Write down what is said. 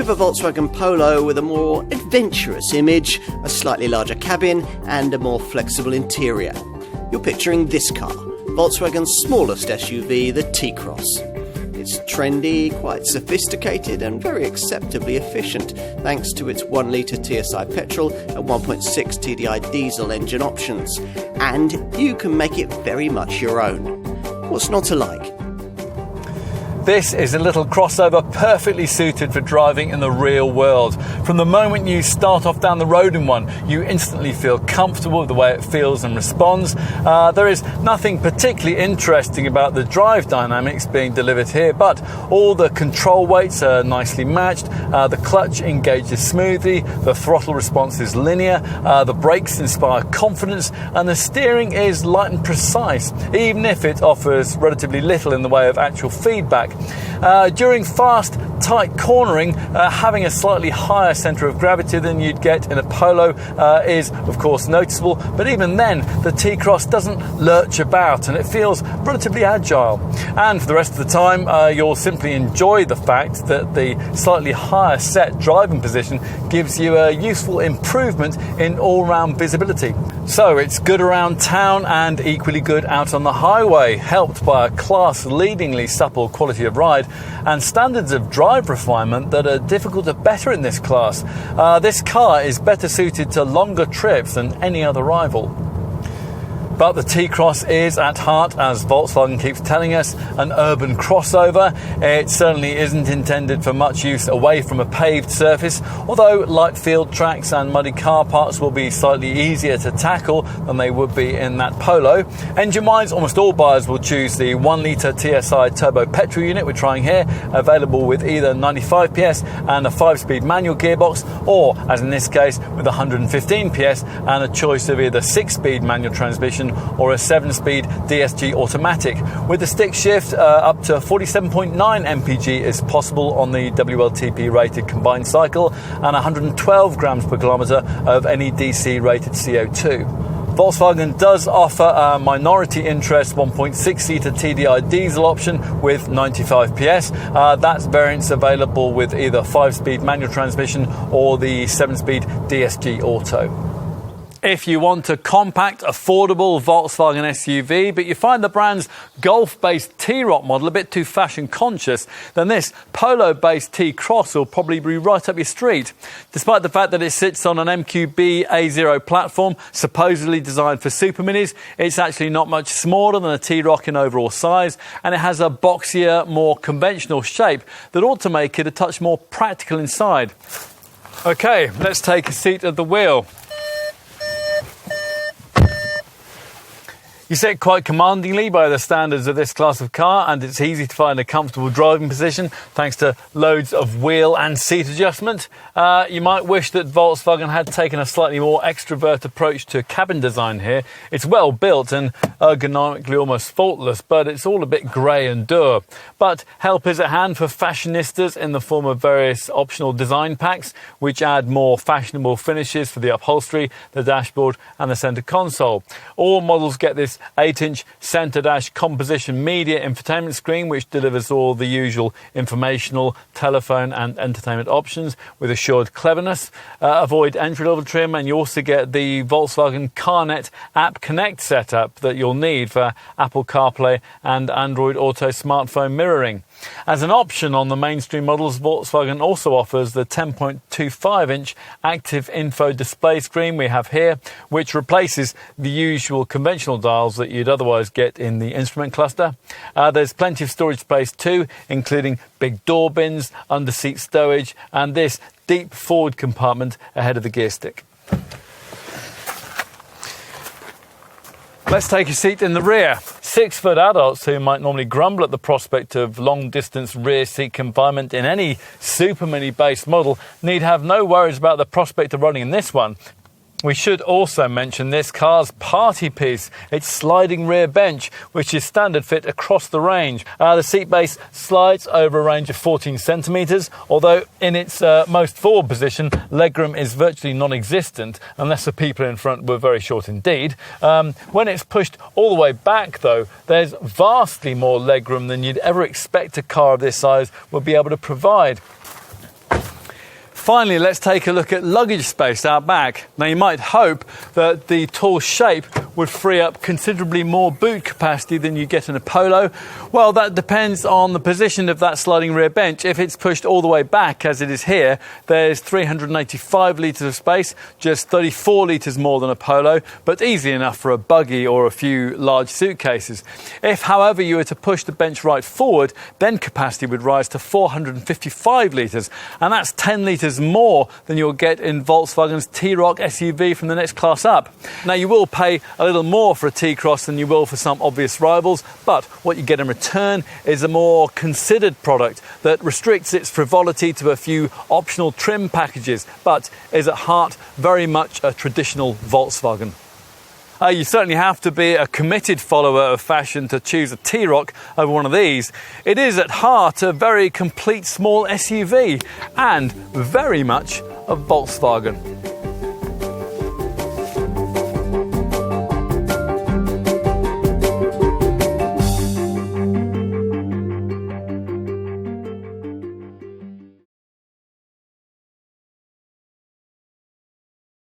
of a Volkswagen Polo with a more adventurous image, a slightly larger cabin and a more flexible interior. You're picturing this car, Volkswagen's smallest SUV, the T-Cross. It's trendy, quite sophisticated and very acceptably efficient thanks to its 1-litre TSI petrol and 1.6 TDI diesel engine options. And you can make it very much your own. What's not to like? This is a little crossover perfectly suited for driving in the real world. From the moment you start off down the road in one, you instantly feel comfortable with the way it feels and responds. There is nothing particularly interesting about the drive dynamics being delivered here, but all the control weights are nicely matched, the clutch engages smoothly, the throttle response is linear, the brakes inspire confidence, and the steering is light and precise, even if it offers relatively little in the way of actual feedback. During fast, tight cornering, having a slightly higher centre of gravity than you'd get in a Polo is, of course, noticeable. But even then, the T-Cross doesn't lurch about and it feels relatively agile. And for the rest of the time, you'll simply enjoy the fact that the slightly higher set driving position gives you a useful improvement in all-round visibility. So it's good around town and equally good out on the highway, helped by a class-leadingly supple quality of ride and standards of drive refinement that are difficult to better in this class. This car is better suited to longer trips than any other rival. But the T-Cross is at heart, as Volkswagen keeps telling us, an urban crossover. It certainly isn't intended for much use away from a paved surface, although light field tracks and muddy car parks will be slightly easier to tackle than they would be in that Polo. Engine-wise, almost all buyers will choose the 1-litre TSI turbo petrol unit we're trying here, available with either 95 PS and a 5-speed manual gearbox, or, as in this case, with 115 PS and a choice of either 6-speed manual transmission or a 7-speed DSG automatic. With the stick shift, up to 47.9 mpg is possible on the WLTP rated combined cycle and 112 grams per kilometre of any DC rated CO2. Volkswagen does offer a minority interest 1.6 litre TDI diesel option with 95 PS. That's variants available with either 5-speed manual transmission or the 7-speed DSG auto. If you want a compact, affordable Volkswagen SUV, but you find the brand's Golf-based T-Roc model a bit too fashion-conscious, then this Polo-based T-Cross will probably be right up your street. Despite the fact that it sits on an MQB A0 platform, supposedly designed for super minis, it's actually not much smaller than a T-Roc in overall size, and it has a boxier, more conventional shape that ought to make it a touch more practical inside. OK, let's take a seat at the wheel. You sit quite commandingly by the standards of this class of car, and it's easy to find a comfortable driving position thanks to loads of wheel and seat adjustment. You might wish that Volkswagen had taken a slightly more extrovert approach to cabin design here. It's well built and ergonomically almost faultless, but it's all a bit grey and dour. But help is at hand for fashionistas in the form of various optional design packs, which add more fashionable finishes for the upholstery, the dashboard and the centre console. All models get this 8-inch centre dash composition media infotainment screen, which delivers all the usual informational, telephone and entertainment options with assured cleverness. Avoid entry-level trim, and you also get the Volkswagen CarNet App Connect setup that you'll need for Apple CarPlay and Android Auto smartphone mirroring. As an option on the mainstream models, Volkswagen also offers the 10.25-inch active info display screen we have here, which replaces the usual conventional dials that you'd otherwise get in the instrument cluster. There's plenty of storage space too, including big door bins, under-seat stowage, and this deep forward compartment ahead of the gear stick. Let's take a seat in the rear. 6-foot adults who might normally grumble at the prospect of long-distance rear seat confinement in any Super Mini-based model need have no worries about the prospect of running in this one. We should also mention this car's party piece, its sliding rear bench, which is standard fit across the range. The seat base slides over a range of 14 centimetres, although in its most forward position, legroom is virtually non-existent, unless the people in front were very short indeed. When it's pushed all the way back, though, there's vastly more legroom than you'd ever expect a car of this size would be able to provide. Finally, let's take a look at luggage space out back. Now, you might hope that the tall shape would free up considerably more boot capacity than you get in a Polo. Well, that depends on the position of that sliding rear bench. If it's pushed all the way back, as it is here, there's 385 litres of space, just 34 litres more than a Polo, but easy enough for a buggy or a few large suitcases. If, however, you were to push the bench right forward, then capacity would rise to 455 litres, and that's 10 litres more than you'll get in Volkswagen's T-Roc SUV from the next class up. Now, you will pay a little more for a T-Cross than you will for some obvious rivals, but what you get in return is a more considered product that restricts its frivolity to a few optional trim packages, but is at heart very much a traditional Volkswagen. You certainly have to be a committed follower of fashion to choose a T-Roc over one of these. It is at heart a very complete small SUV and very much a Volkswagen.